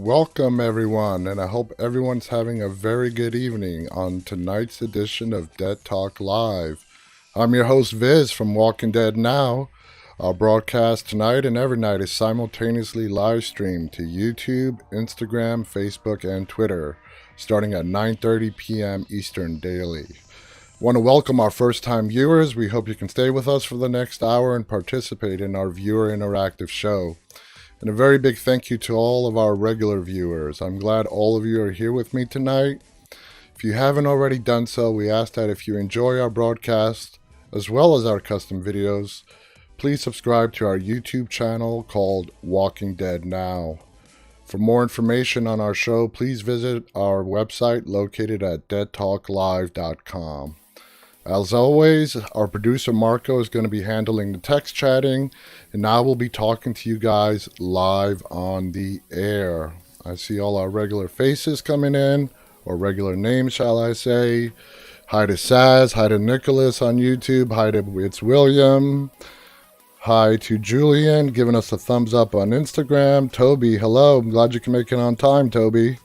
Welcome everyone, and I hope everyone's having a very good evening on tonight's edition of Dead Talk Live. I'm your host Viz from Walking Dead Now. Our broadcast tonight and every night is simultaneously live streamed to YouTube, Instagram, Facebook, and Twitter, starting at 9:30 p.m. Eastern daily. Want to welcome our first-time viewers. We hope you can stay with us for the next hour and participate in our viewer interactive show. And a very big thank you to all of our regular viewers. I'm glad all of you are here with me tonight. If you haven't already done so, we ask that if you enjoy our broadcast, as well as our custom videos, please subscribe to our YouTube channel called Walking Dead Now. For more information on our show, please visit our website located at deadtalklive.com. As always, our producer Marko is going to be handling the text chatting, and I will be talking to you guys live on the air. I see all our regular faces coming in, or regular names, shall I say. Hi to Saz, hi to Nicholas on YouTube, hi to It's William, hi to Julian, giving us a thumbs up on Instagram. Toby, hello, I'm glad you can make it on time, Toby.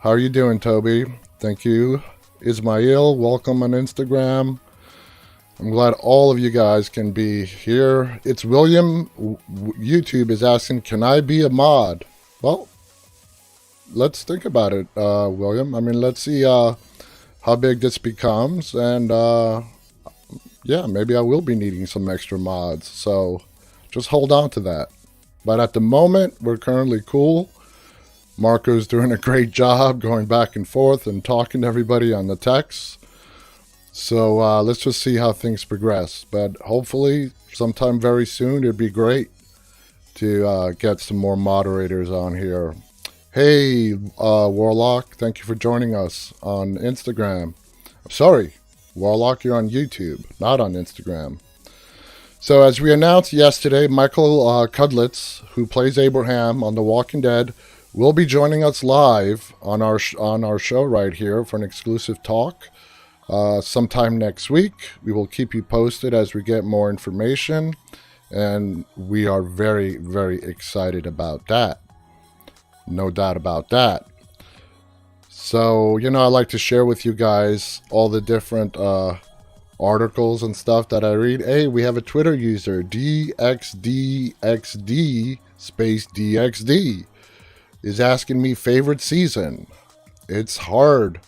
How are you doing, Toby? Thank you. Ismail, welcome on Instagram. I'm glad all of you guys can be here. It's William. YouTube is asking, can I be a mod? Well, let's think about it, William. I mean, let's see how big this becomes. And yeah, maybe I will be needing some extra mods. So just hold on to that. But at the moment, we're currently cool. Marco's doing a great job going back and forth and talking to everybody on the text. So let's just see how things progress. But hopefully, sometime very soon, it'd be great to get some more moderators on here. Hey, Warlock, thank you for joining us on Instagram. I'm sorry, Warlock, you're on YouTube, not on Instagram. So as we announced yesterday, Michael Cudlitz, who plays Abraham on The Walking Dead, will be joining us live on our show right here for an exclusive talk sometime next week. We will keep you posted as we get more information, and we are very, very excited about that. No doubt about that. So, you know, I like to share with you guys all the different articles and stuff that I read. Hey, we have a Twitter user, DXDXD space DXD. Is asking me favorite season. It's hard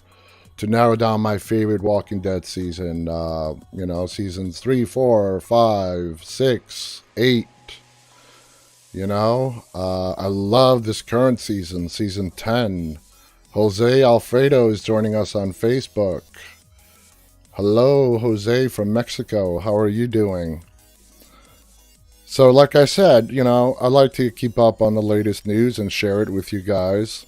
to narrow down my favorite Walking Dead season. You know, seasons 3, 4, 5, 6, 8. You know, I love this current season, season 10. Jose Alfredo is joining us on Facebook. Hello, Jose from Mexico. How are you doing? So like I said, you know, I like to keep up on the latest news and share it with you guys.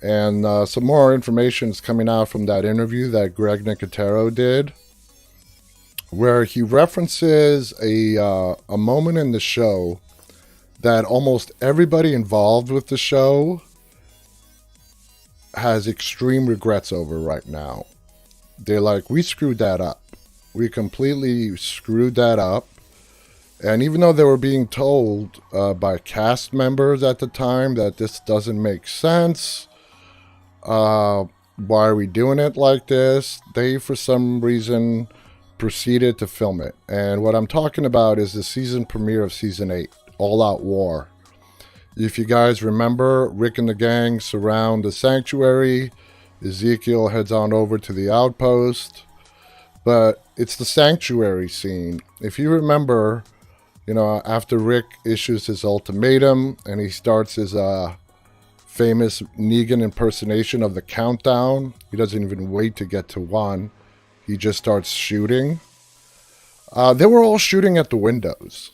And some more information is coming out from that interview that Greg Nicotero did, where he references a moment in the show that almost everybody involved with the show has extreme regrets over right now. They're like, we screwed that up. We completely screwed that up. And even though they were being told by cast members at the time that this doesn't make sense, why are we doing it like this? They, for some reason, proceeded to film it. And what I'm talking about is the season premiere of Season 8, All Out War. If you guys remember, Rick and the gang surround the sanctuary. Ezekiel heads on over to the outpost. But it's the sanctuary scene. If you remember, you know, after Rick issues his ultimatum and he starts his famous Negan impersonation of the countdown, he doesn't even wait to get to 1. He just starts shooting. They were all shooting at the windows.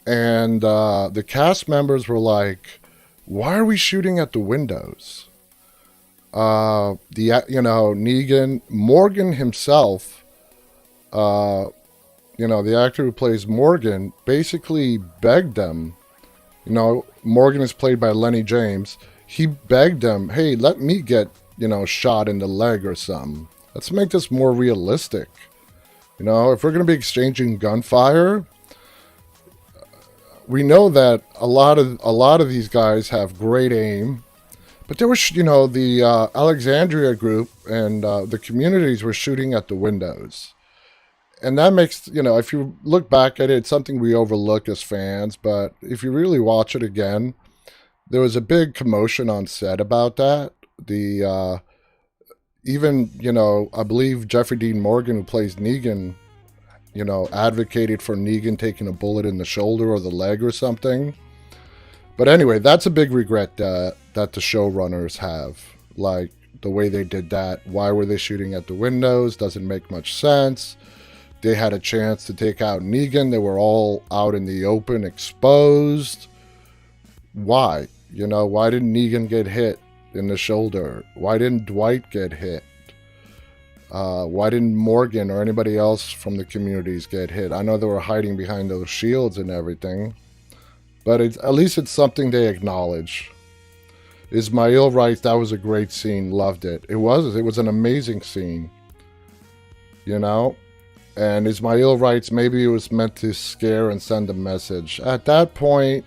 And the cast members were like, why are we shooting at the windows? Negan, Morgan himself, you know, the actor who plays Morgan basically begged them. You know, Morgan is played by Lenny James. He begged them, hey, let me get, you know, shot in the leg or something. Let's make this more realistic. You know, if we're going to be exchanging gunfire, we know that a lot of these guys have great aim, but there was, the Alexandria group and the communities were shooting at the windows. And that makes, if you look back at it, it's something we overlook as fans. But if you really watch it again, there was a big commotion on set about that. I believe Jeffrey Dean Morgan, who plays Negan, advocated for Negan taking a bullet in the shoulder or the leg or something. But anyway, that's a big regret that the showrunners have. Like, the way they did that. Why were they shooting at the windows? Doesn't make much sense. They had a chance to take out Negan. They were all out in the open, exposed. Why? Why didn't Negan get hit in the shoulder? Why didn't Dwight get hit? Why didn't Morgan or anybody else from the communities get hit? I know they were hiding behind those shields and everything. But at least it's something they acknowledge. Ismail writes, that was a great scene. Loved it. It was an amazing scene. And Ismail writes, maybe it was meant to scare and send a message. At that point,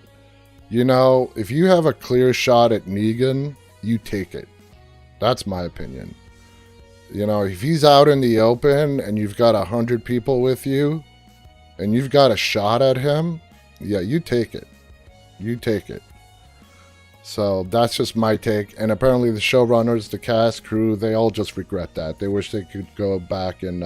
if you have a clear shot at Negan, you take it. That's my opinion. If he's out in the open and you've got 100 people with you and you've got a shot at him, yeah, you take it. You take it. So that's just my take. And apparently the showrunners, the cast, crew, they all just regret that. They wish they could go back and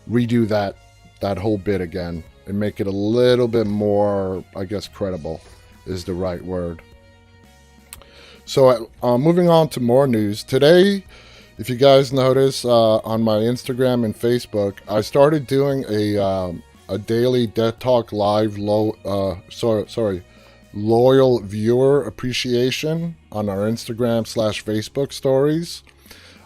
redo that whole bit again and make it a little bit more, I guess, credible is the right word. So moving on to more news. Today, if you guys notice on my Instagram and Facebook, I started doing a daily Dead Talk Live loyal viewer appreciation on our Instagram/Facebook stories.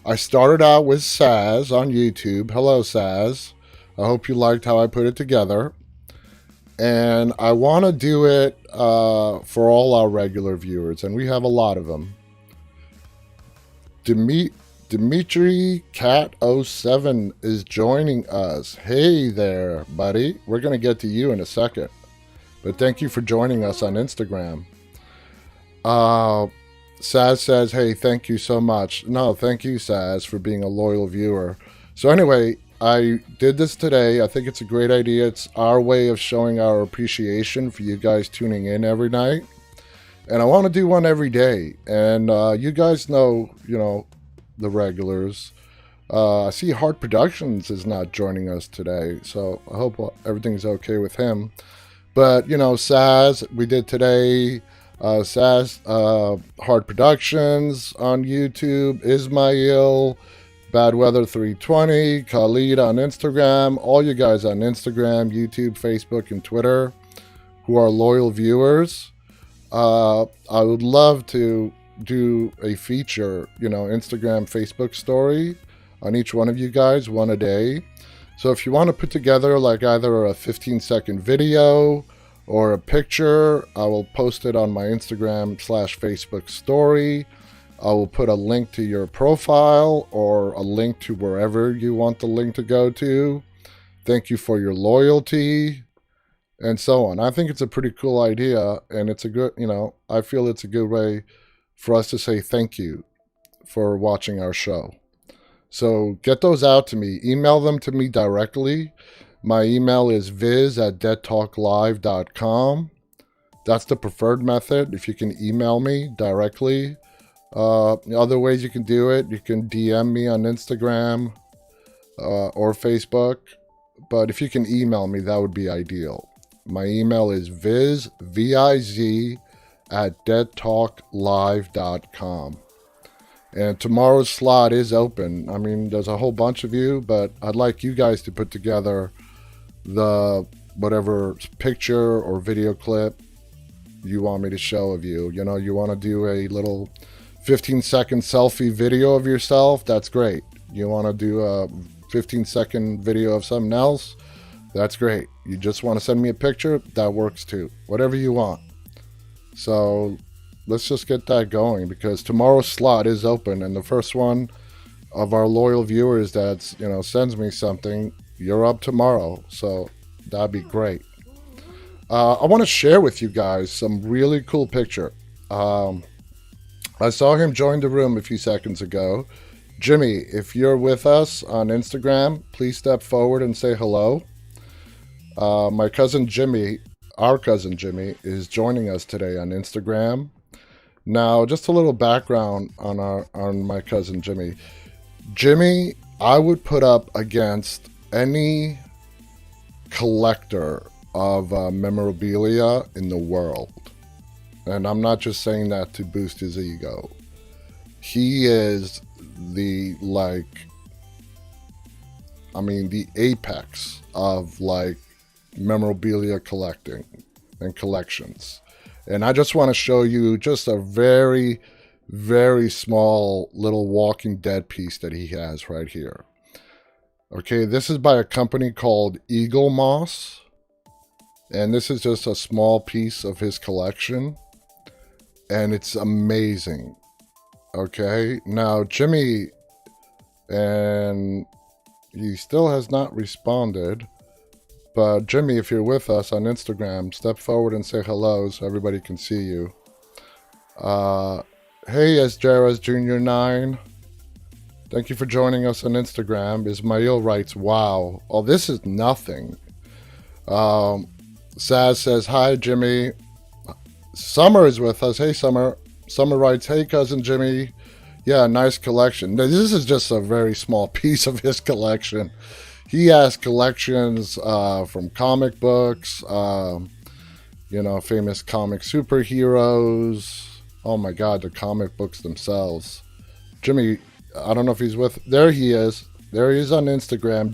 I started out with Saz on YouTube. Hello, Saz. I hope you liked how I put it together. And I want to do it for all our regular viewers, and we have a lot of them. Dimitri Cat 07 is joining us. Hey there, buddy. We're going to get to you in a second. But thank you for joining us on Instagram. Saz says, hey, thank you so much. No, thank you, Saz, for being a loyal viewer. So anyway, I did this today. I think it's a great idea. It's our way of showing our appreciation for you guys tuning in every night. And I want to do one every day. And you guys know, the regulars. I see Heart Productions is not joining us today. So I hope everything's okay with him. But, Saz, we did today. Saz, Heart Productions on YouTube. Ismail, Bad Weather 320, Khalid on Instagram, all you guys on Instagram, YouTube, Facebook, and Twitter who are loyal viewers. I would love to do a feature, Instagram, Facebook story on each one of you guys, one a day. So if you want to put together like either a 15-second video or a picture, I will post it on my Instagram/Facebook story. I will put a link to your profile or a link to wherever you want the link to go to. Thank you for your loyalty, and so on. I think it's a pretty cool idea, and it's a good, I feel it's a good way for us to say thank you for watching our show. So get those out to me. Email them to me directly. My email is viz@deadtalklive.com. That's the preferred method. If you can email me directly. Other ways you can do it, you can DM me on Instagram or Facebook. But if you can email me, that would be ideal. My email is viz@deadtalklive.com. And tomorrow's slot is open. I mean, there's a whole bunch of you, but I'd like you guys to put together the whatever picture or video clip you want me to show of you. You want to do a little 15-second selfie video of yourself, that's great. You want to do a 15-second video of something else, that's great. You just want to send me a picture, that works too. Whatever you want. So let's just get that going, because tomorrow's slot is open, and the first one of our loyal viewers that sends me something, you're up tomorrow. So that'd be great. I want to share with you guys some really cool picture. Um, I saw him join the room a few seconds ago. Jimmy, if you're with us on Instagram, please step forward and say hello. My cousin Jimmy, our cousin Jimmy, is joining us today on Instagram. Now, just a little background on my cousin Jimmy. Jimmy, I would put up against any collector of memorabilia in the world. And I'm not just saying that to boost his ego. He is the apex of memorabilia collecting and collections. And I just want to show you just a very, very small little Walking Dead piece that he has right here. Okay, this is by a company called Eagle Moss. And this is just a small piece of his collection. And it's amazing. Okay, now Jimmy, and he still has not responded. But Jimmy, if you're with us on Instagram, step forward and say hello so everybody can see you. Hey, Esjaras Jr. 9. Thank you for joining us on Instagram. Ismail writes, wow. Oh, this is nothing. Saz says, hi, Jimmy. Summer is with us. Hey, Summer. Summer writes, hey, cousin Jimmy. Yeah, nice collection. Now, this is just a very small piece of his collection. He has collections from comic books, famous comic superheroes. Oh my God, the comic books themselves. Jimmy, I don't know if he's with. There he is. There he is on Instagram.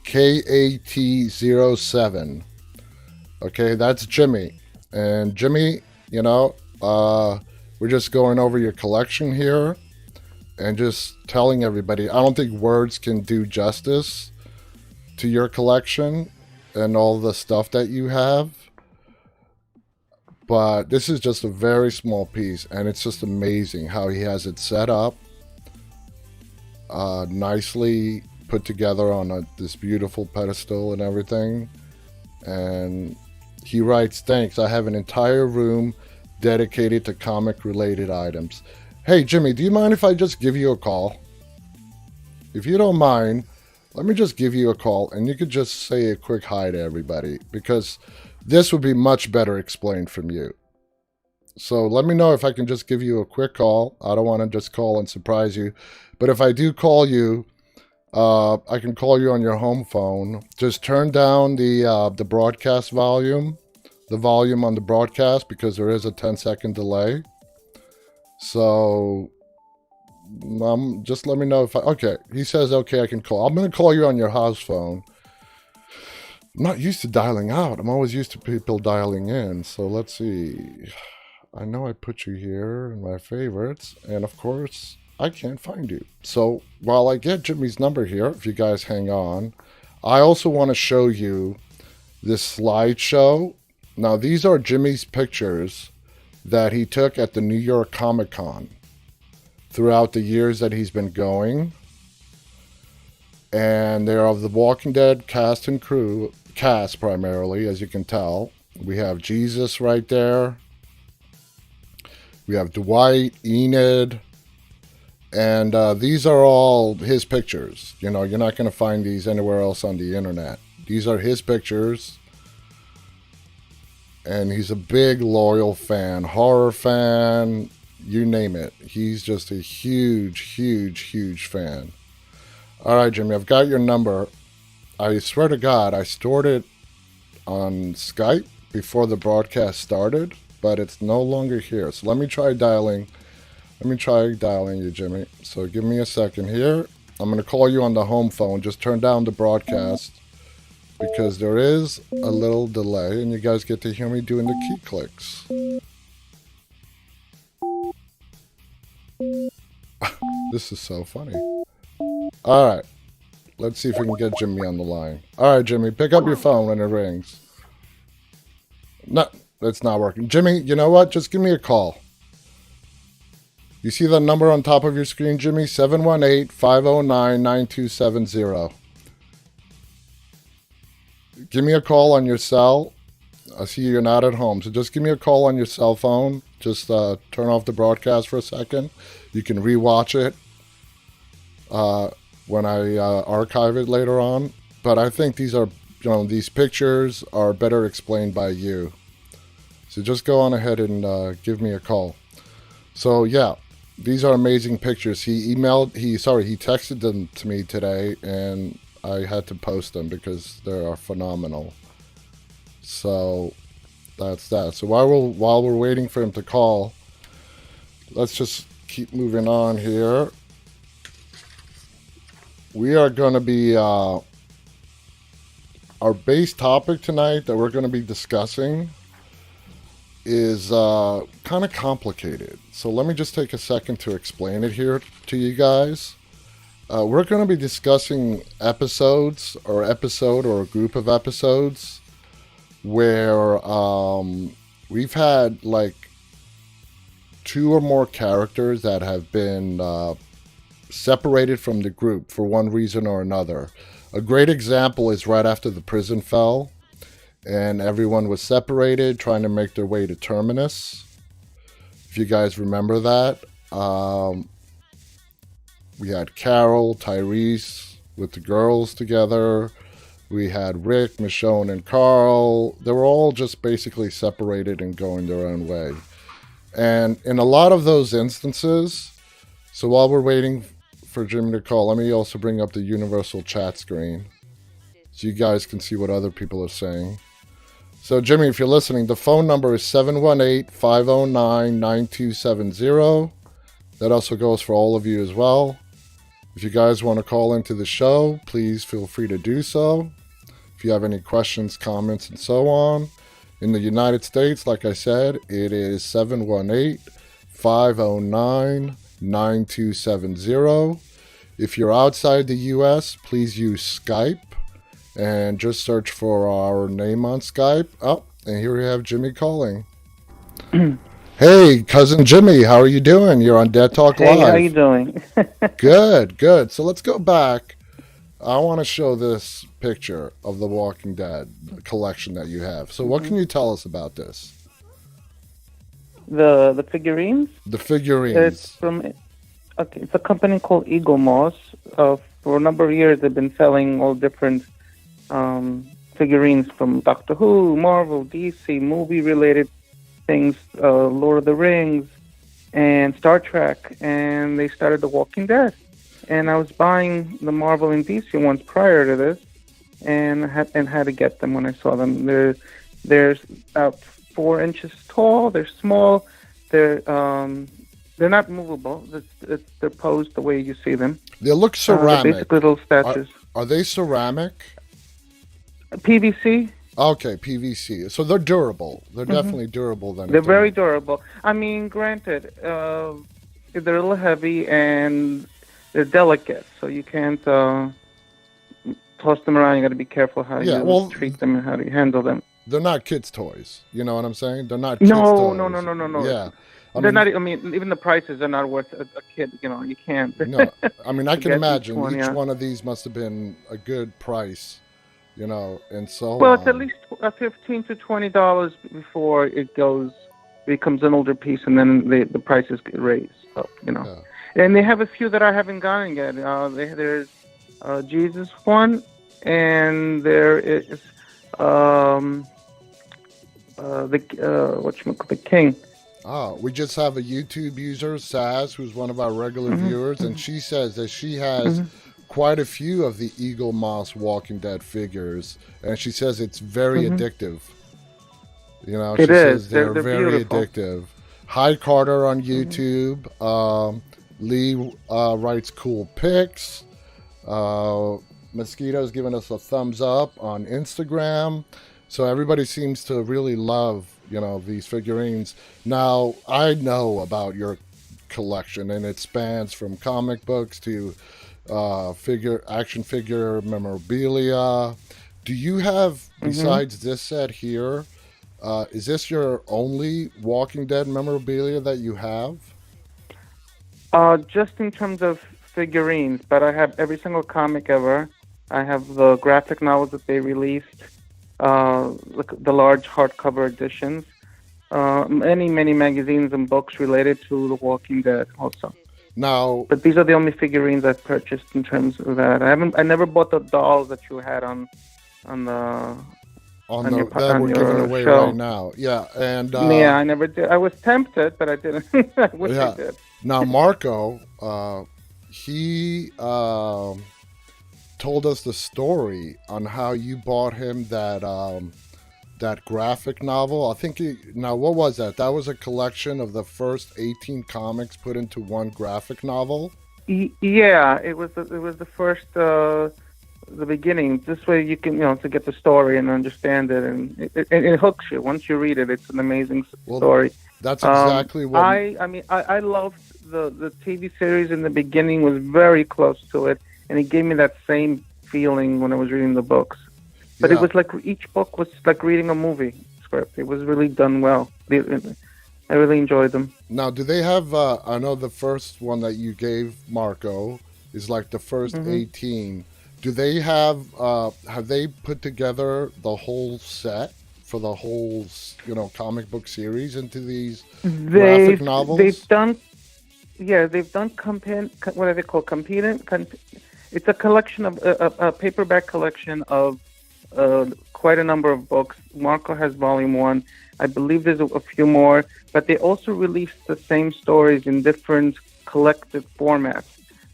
DIMKAT07. Okay, that's Jimmy. And Jimmy, we're just going over your collection here. And just telling everybody, I don't think words can do justice to your collection and all the stuff that you have. But this is just a very small piece, and it's just amazing how he has it set up, nicely put together on this beautiful pedestal and everything. And he writes, thanks, I have an entire room dedicated to comic-related items. Hey, Jimmy, do you mind if I just give you a call? If you don't mind, let me just give you a call, and you could just say a quick hi to everybody, because this would be much better explained from you. So let me know if I can just give you a quick call. I don't want to just call and surprise you. But if I do call you, I can call you on your home phone. Just turn down the broadcast volume, the volume on the broadcast, because there is a 10-second delay. So, just let me know if okay, he says, okay, I can call. I'm going to call you on your house phone. I'm not used to dialing out. I'm always used to people dialing in. So let's see. I know I put you here in my favorites. And of course, I can't find you. So while I get Jimmy's number here, if you guys hang on, I also want to show you this slideshow. Now, these are Jimmy's pictures that he took at the New York Comic Con throughout the years that he's been going. And they're of the Walking Dead cast and crew, cast primarily, as you can tell. We have Jesus right there. We have Dwight, Enid, and these are all his pictures. You're not going to find these anywhere else on the internet. These are his pictures. And he's a big, loyal fan, horror fan, you name it. He's just a huge, huge, huge fan. All right, Jimmy, I've got your number. I swear to God, I stored it on Skype before the broadcast started, but it's no longer here. So let me try dialing you, Jimmy. So give me a second here. I'm going to call you on the home phone. Just turn down the broadcast, because there is a little delay, and you guys get to hear me doing the key clicks. This is so funny. All right. Let's see if we can get Jimmy on the line. All right, Jimmy, pick up your phone when it rings. No, it's not working. Jimmy, you know what? Just give me a call. You see the number on top of your screen, Jimmy? 718-509-9270. Give me a call on your cell, I see you're not at home, so just give me a call on your cell phone. Just turn off the broadcast for a second. You can rewatch it uh, when I archive it later on. But I think these pictures are better explained by you. So just go on ahead and give me a call. So yeah, these are amazing pictures. He texted them to me today, and I had to post them because they are phenomenal. So that's that. So while we're waiting for him to call, let's just keep moving on here. We are going to be our base topic tonight that we're going to be discussing is kind of complicated. So let me just take a second to explain it here to you guys. We're going to be discussing episodes or a group of episodes where we've had like two or more characters that have been separated from the group for one reason or another. A great example is right after the prison fell and everyone was separated trying to make their way to Terminus. If you guys remember that. We had Carol, Tyreese with the girls together. We had Rick, Michonne, and Carl. They were all just basically separated and going their own way. And in a lot of those instances, so while we're waiting for Jimmy to call, let me also bring up the universal chat screen so you guys can see what other people are saying. So Jimmy, if you're listening, the phone number is 718-509-9270. That also goes for all of you as well. If you guys want to call into the show, please feel free to do so. If you have any questions, comments, and so on. In the United States, like I said, it is 718-509-9270. If you're outside the U.S., please use Skype and just search for our name on Skype. Oh, and here we have Jimmy calling. Hey, cousin Jimmy, how are you doing? You're on Dead Talk Live. Hey, how you doing? Good. So let's go back. I want to show this picture of the Walking Dead collection that you have. So what can you tell us about this? The figurines? The figurines. It's a company called Eagle Moss. For a number of years, they've been selling all different figurines from Doctor Who, Marvel, DC, movie-related things, Lord of the Rings, and Star Trek, and they started The Walking Dead. And I was buying the Marvel and DC ones prior to this, and had to get them when I saw them. They're about 4 inches tall. They're small. They're not movable. They're posed the way you see them. They look ceramic. They're basically little statues. Are they ceramic? PVC. Okay, PVC. So they're durable. They're definitely durable. They're very durable. I mean, granted, they're a little heavy and they're delicate, so you can't toss them around. You got to be careful how you treat them and how you handle them. They're not kids' toys. You know what I'm saying? They're not kids' toys. No. Yeah. They're not. I mean, even the prices are not worth a kid. You can't. No. I mean, I can imagine each one of these must have been a good price. And so well, it's at least $15 to $20 before it becomes an older piece, and then the prices get raised. So, Yeah. And they have a few that I haven't gotten yet. There's Jesus one, and there is the King. We just have a YouTube user, Saz, who's one of our regular viewers, and she says that she has quite a few of the Eagle Moss Walking Dead figures, and she says it's very addictive. She says they're very beautiful. Addictive. Hi Carter on YouTube. Lee writes cool pics. Mosquito's giving us a thumbs up on Instagram. So everybody seems to really love, these figurines. Now, I know about your collection, and it spans from comic books to action figure memorabilia. Do you have, besides this set here, is this your only Walking Dead memorabilia that you have? Just in terms of figurines, but I have every single comic ever. I have the graphic novels that they released. the large hardcover editions. Many magazines and books related to The Walking Dead also. Now, But these are the only figurines I've purchased in terms of that. I never bought the dolls that you had on the that on we're giving your away right show. now. Yeah, and Yeah, I never did. I was tempted, but I didn't. I wish I yeah. did. Now Marco, he told us the story on how you bought him that graphic novel. I think now what was that? That was a collection of the first 18 comics put into one graphic novel. Yeah, it was the first the beginning. This way you can to get the story and understand it, and it hooks you once you read it. It's an amazing Well, story. that's exactly what. I loved the TV series in the beginning. Was very close to it, and it gave me that same feeling when I was reading the books. But Yeah. it was like each book was like reading a movie script. It was really done well. I really enjoyed them. Now, do they have? I know the first one that you gave Marco is like the first Hmm 18. Do they have? Have they put together the whole set for the whole comic book series into these graphic They've novels? done they've done what are they called? It's a collection of a paperback collection of quite a number of books. Marco has volume one. I believe there's a few more, but they also released the same stories in different collected formats.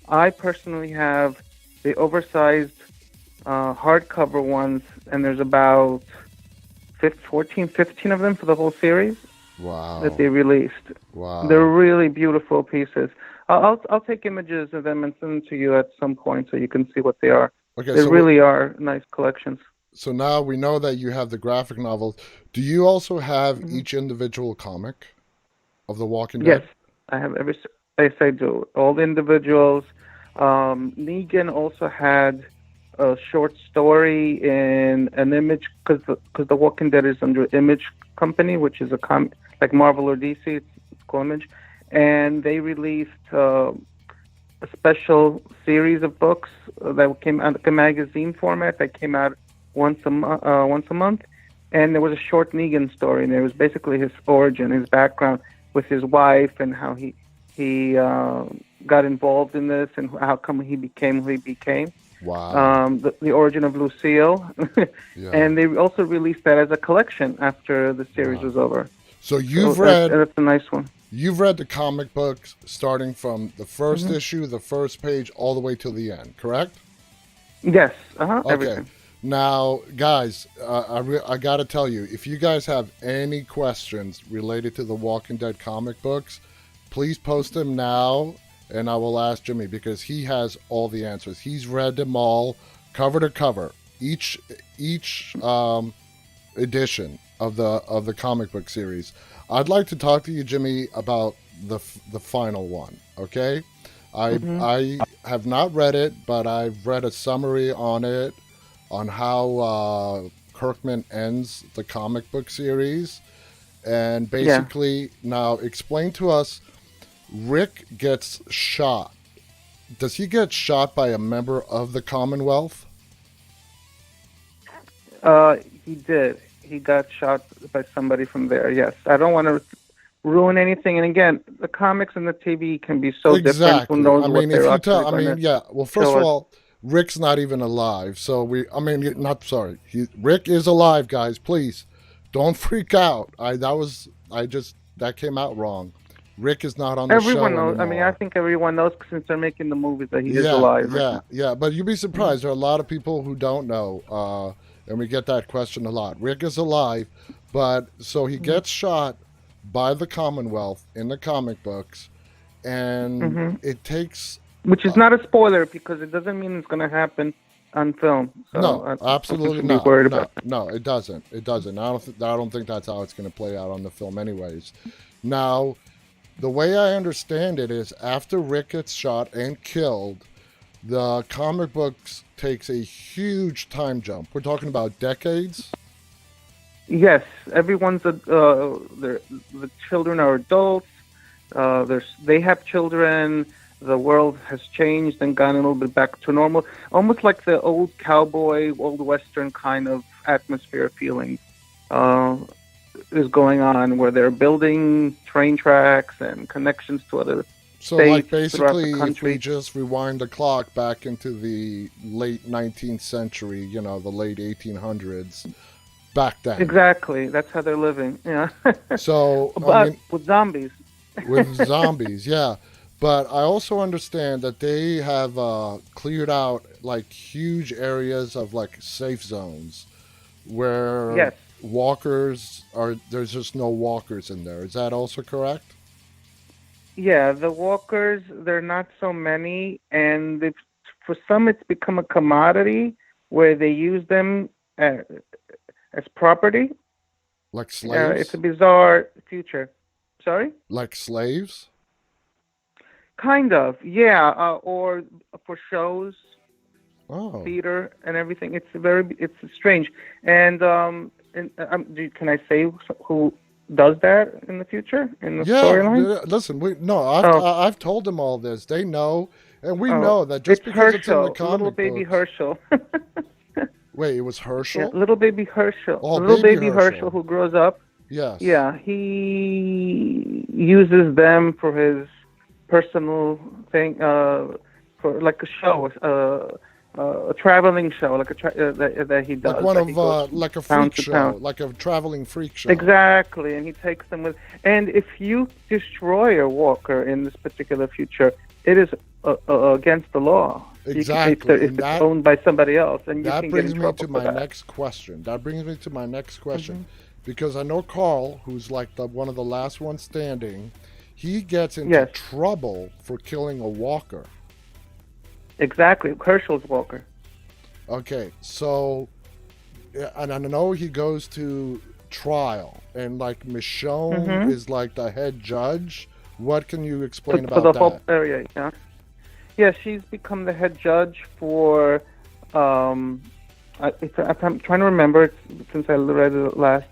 I personally have the oversized hardcover ones, and there's about 15 of them for the whole series Wow! that they released. Wow! They're really beautiful pieces. I'll take images of them and send them to you at some point so you can see what they are. Okay, They really are nice collections. so now we know that you have the graphic novels. Do you also have Hmm each individual comic of The Walking Yes, Dead? I have every. Yes, I do. All the individuals. Negan also had a short story in an Image because the Walking Dead is under Image Company, which is like Marvel or DC. It's called Image, and they released a special series of books that came out like a magazine format that came out once a month, and there was a short Negan story, and it was basically his origin, his background with his wife, and how he got involved in this, and how come he became who he became. Wow! The origin of Lucille, Yeah. and they also released that as a collection after the series Wow. was over. So That's a nice one. you've read the comic books starting from the first Hmm issue, the first page, all the way till the end, correct? Yes, Okay. everything. Now, guys, I got to tell you, if you guys have any questions related to the Walking Dead comic books, please post them now, and I will ask Jimmy because he has all the answers. He's read them all, cover to cover, each edition of the comic book series. I'd like to talk to you, Jimmy, about the final one. Okay, Hmm I have not read it, but I've read a summary on it, on how Kirkman ends the comic book series, and Yeah. basically now explain to us. Rick gets shot. Does he get shot by a member of the Commonwealth? He did. He got shot by somebody from there. Yes. I don't want to ruin anything. And again, the comics and the TV can be so different. Who Exactly. knows I what mean, if they're you actually tell, I going mean, to yeah. Well, first show of us. all, Rick's not even alive. So not sorry. Rick is alive, guys. Please don't freak out. That came out wrong. Rick is not on the Everyone show knows. I mean, I anymore. think everyone knows since they're making the movies that he is Yeah, alive right yeah, now. yeah. But you'd be Mhm. surprised. There are a lot of people who don't know, and we get that question a lot. Rick is alive, but so he Mhm. gets shot by the Commonwealth in the comic books, and Mhm. it takes. Which is Uh, not a spoiler because it doesn't mean it's going to happen on film. So no, that's something absolutely to be not. worried No, about. no, it doesn't. It doesn't. I don't think that's how it's going to play out on the film, anyways. Now, the way I understand it is after Rick gets shot and killed, the comic books takes a huge time jump. We're talking about decades. Yes, everyone's the children are adults. They have children. the world has changed and gone a little bit back to normal, almost like the old cowboy, old western kind of atmosphere feeling is going on, where they're building train tracks and connections to other So, like, states throughout the basically, if we country. just rewind the clock back into the late 19th century, the late 1800s, back then. Exactly, that's how they're living. Yeah, So, but with zombies. with zombies, yeah. But I also understand that they have cleared out like huge areas of like safe zones where Yes. there's just no walkers in there. Is that also correct? Yeah, the walkers, they're not so many, and for some it's become a commodity where they use them as property. Like It's a slaves? bizarre future. Sorry? Like slaves? Kind of, yeah, or for shows, Oh. theater, and everything. It's strange. Can I say who does that in the future in the Yeah, storyline? listen, we no, I've Oh, I've told them all this. They know, and we oh, know that just it's because it's in the Herschel, little comic baby books. Herschel. Wait, it was Yeah, Herschel? little baby Herschel. Oh, Little baby baby Herschel Herschel. who grows up. Yes. Yeah, he uses them for his personal thing, for like a show, a traveling show, like that he Like does. one That he of goes like a town freak to town. show, like a traveling freak show. Exactly, and he takes them with. And if you destroy a walker in this particular future, it is against the law. Exactly, If and it's owned by somebody else, and you that can get in brings me trouble to for my that. next question. That brings me to my next question, Hmm. because I know Carl, who's like one of the last ones standing, he gets into Yes, trouble for killing a walker. exactly. Herschel's walker. Okay, so yeah, and I know he goes to trial, and like Michonne Hmm. is like the head judge. What can you For, explain for about the whole that? area. Yeah, yeah. She's become the head judge for. If I'm trying to remember it since I read it last.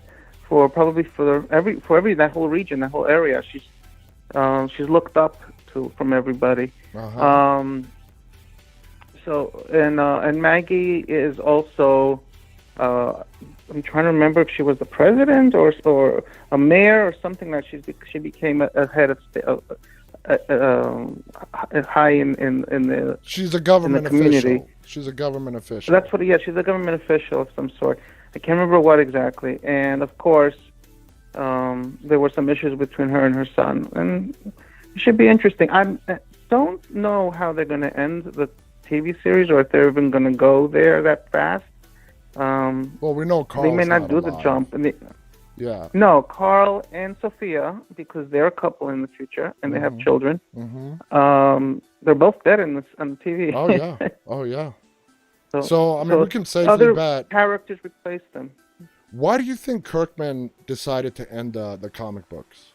For probably for every that whole region, that whole area. She's looked up to from everybody. Uh huh. Um, and Maggie is also. I'm trying to remember if she was the president or a mayor or something like she became a head of state, high She's a in the government community. official. She's a government So that's official. what. Yeah, she's a government official of some sort. I can't remember what exactly. And of course, there were some issues between her and her son, and it should be interesting. I don't know how they're going to end the TV series, or if they're even going to go there that fast. Well, we know They may Carl's not not do the alive. jump. And Yeah. no, Carl and Sophia, because they're a couple in the future and they have Mhm. children. Mhm. They're both dead on the TV. Oh yeah. Oh yeah. so, So I mean, we so can safely other bet. characters replace them. Why do you think Kirkman decided to end the comic books?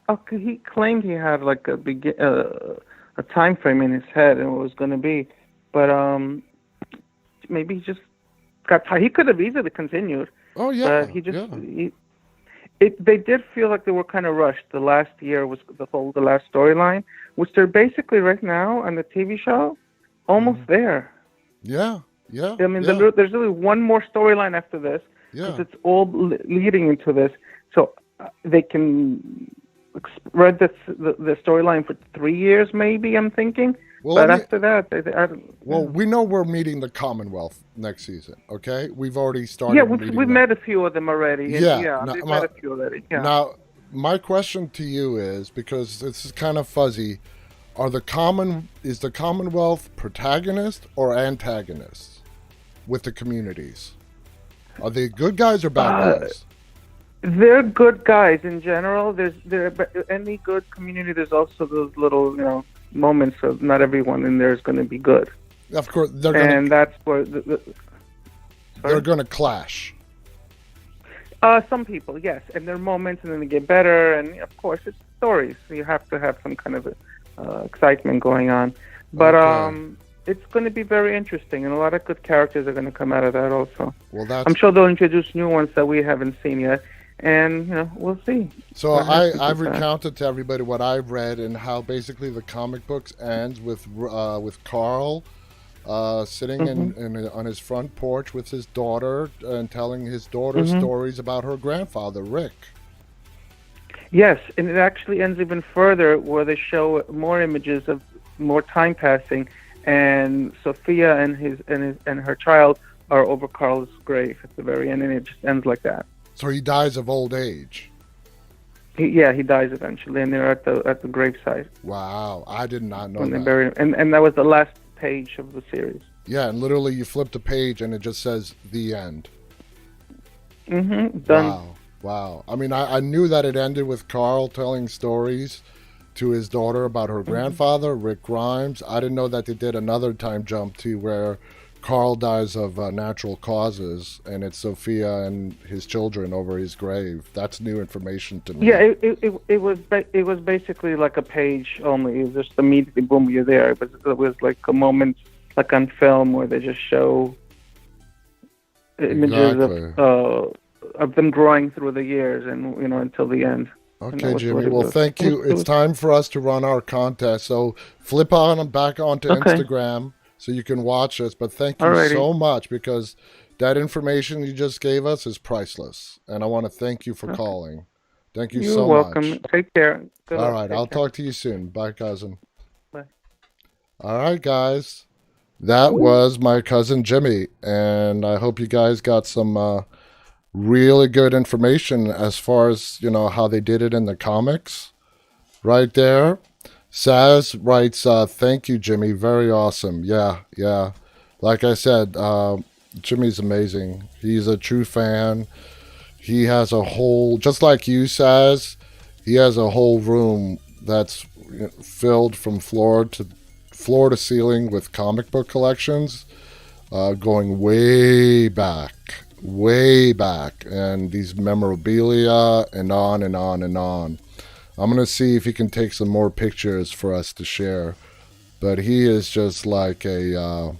Okay, he claimed he had like a time frame in his head and what it was going to be, but maybe he just got tired. He could have easily continued, Oh but yeah. he just Yeah. they did feel like they were kind of rushed. The last year was the last storyline, which they're basically right now on the TV show, almost Mhm. there. Yeah. Yeah. I mean, Yeah. there's really one more storyline after this because Yeah. it's all leading into this, so they can spread the storyline for 3 years, maybe. I'm thinking, Well, but after that, I don't. well, we know we're meeting the Commonwealth next season. Okay, we've already Yeah, started meeting we've them. met a few of them already, and Yeah. yeah, Now, they've met a few already. Yeah. now, my question to you is, because this is kind of fuzzy, is the Commonwealth protagonist or antagonist with the communities? Are they good guys or bad Uh, guys? they're good guys in general. But any good community. There's also those little moments of not everyone in there is going to be good, Of course, and that's where they're sorry? gonna clash. Some people, yes, and there are moments, and then they get better, and of course, it's stories. So you have to have some kind of excitement going on, but Okay. it's going to be very interesting, and a lot of good characters are going to come out of that also. Well, that's I'm sure they'll introduce new ones that we haven't seen yet. and we'll see So what happens I've with that. recounted to everybody what I've read and how basically the comic books ends with Carl sitting Hmm. on his front porch with his daughter and telling his daughter Hmm. stories about her grandfather, Rick. Yes, and it actually ends even further where they show more images of more time passing, and Sophia and her child are over Carl's grave at the very end, and it just ends like that. So he dies of old age. He dies eventually, and they're at the gravesite Wow, I did not know when they that. bury him, and that was the last page of the series. Yeah, and literally you flip the page and it just says the end. Done. Wow, wow. I mean, I knew that it ended with Carl telling stories to his daughter about her Hmm. grandfather, Rick Grimes. I didn't know that they did another time jump to where Carl dies of natural causes, and it's Sophia and his children over his grave. That's new information to Yeah, me. it was basically like a page only. It was just immediately boom, you're there. It was like a moment, like on film, where they just show images Exactly. of them growing through the years, and until the end. And that Okay, was what Jimmy. it Well, was. thank It was. you. It It's was time for us to run our contest. So flip on and back onto okay. Instagram so you can watch us. But thank you Alrighty. so much because that information you just gave us is priceless. And I want to thank you for Okay. calling. Thank you You're so much. welcome. Take care. Good All luck. right. Take I'll care. talk to you soon. Bye, cousin. Bye. All right, guys. That was my cousin Jimmy. And I hope you guys got some really good information as far as, how they did it in the comics right there. Saz writes, thank you, Jimmy. Very awesome. Yeah, yeah. Like I said, Jimmy's amazing. He's a true fan. He has a whole, just like you, Saz, he has a whole room that's filled from floor to ceiling with comic book collections, going way back, and these memorabilia and on and on and on. I'm gonna see if he can take some more pictures for us to share. But he is just like a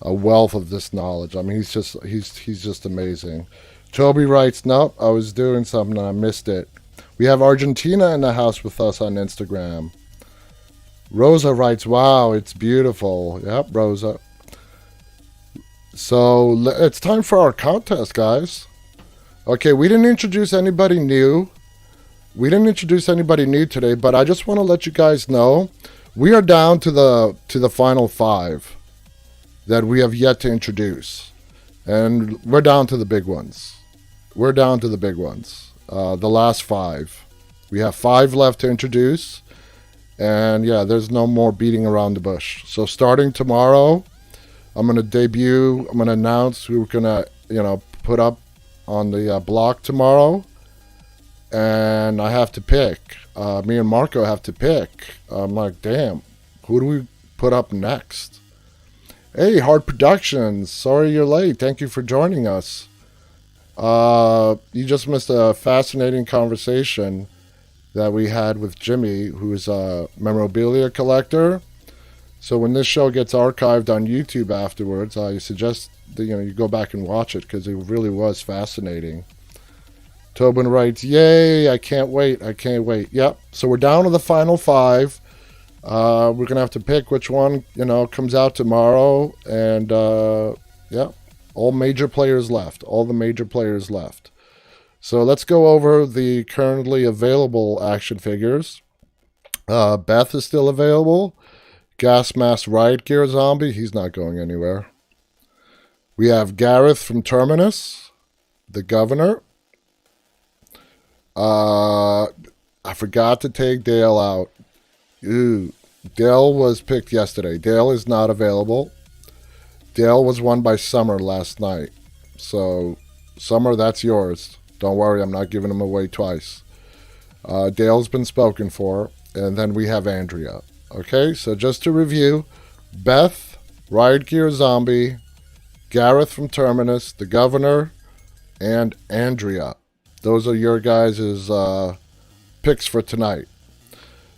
wealth of this knowledge. I mean, he's just amazing. Toby writes, "Nope, I was doing something and I missed it." We have Argentina in the house with us on Instagram. Rosa writes, "Wow, it's beautiful." Yep, Rosa. So it's time for our contest, guys. Okay, we didn't introduce anybody new. We didn't introduce anybody new today, but I just want to let you guys know we are down to the final five that we have yet to introduce, and we're down to the big ones. We're down to the big ones. The last five. We have five left to introduce, and yeah, there's no more beating around the bush. So starting tomorrow, I'm gonna debut. I'm gonna announce who we're gonna put up on the block tomorrow, and I have to pick. Me and Marko have to pick. I'm like, damn, who do we put up next? Hey, Hard Productions. Sorry you're late. Thank you for joining us. You just missed a fascinating conversation that we had with Jimmy, who's a memorabilia collector. So when this show gets archived on YouTube afterwards, I suggest that you go back and watch it because it really was fascinating. Tobin writes, "Yay! I can't wait! I can't wait!" Yep. So we're down to the final five. We're gonna have to pick which one comes out tomorrow, and yeah, all major players left. All the major players left. So let's go over the currently available action figures. Beth is still available. Gas Mask Riot Gear Zombie, he's not going anywhere. We have Gareth from Terminus, the Governor. I forgot to take Dale out. Ooh, Dale was picked yesterday. Dale is not available. Dale was won by Summer last night. So, Summer, that's yours. Don't worry, I'm not giving him away twice. Dale's been spoken for. And then we have Andrea. Okay, so just to review, Beth, Riot Gear Zombie, Gareth from Terminus, the Governor, and Andrea. Those are your guys' picks for tonight.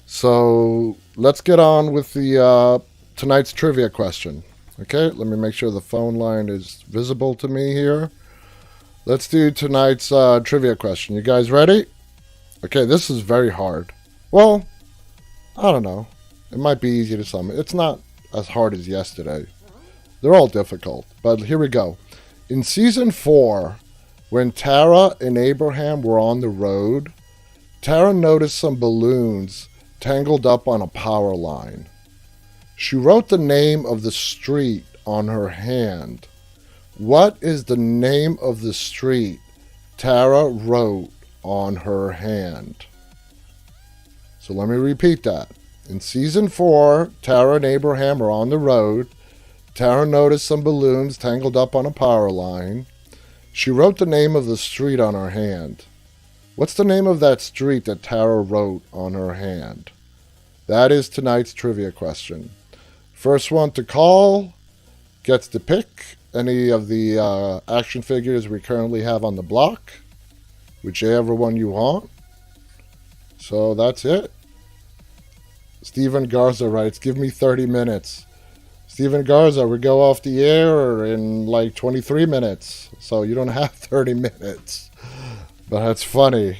So let's get on with the tonight's trivia question. Okay, let me make sure the phone line is visible to me here. Let's do tonight's trivia question. You guys ready? Okay, this is very hard. Well, I don't know. It might be easy to some. It's not as hard as yesterday. They're all difficult, but here we go. In season 4, when Tara and Abraham were on the road, Tara noticed some balloons tangled up on a power line. She wrote the name of the street on her hand. What is the name of the street Tara wrote on her hand? So let me repeat that. In season 4, Tara and Abraham are on the road. Tara noticed some balloons tangled up on a power line. She wrote the name of the street on her hand. What's the name of that street that Tara wrote on her hand? That is tonight's trivia question. First one to call gets to pick any of the action figures we currently have on the block, whichever one you want. So that's it. Stephen Garza writes, give me 30 minutes. Stephen Garza, we go off the air in like 23 minutes, so you don't have 30 minutes. But that's funny.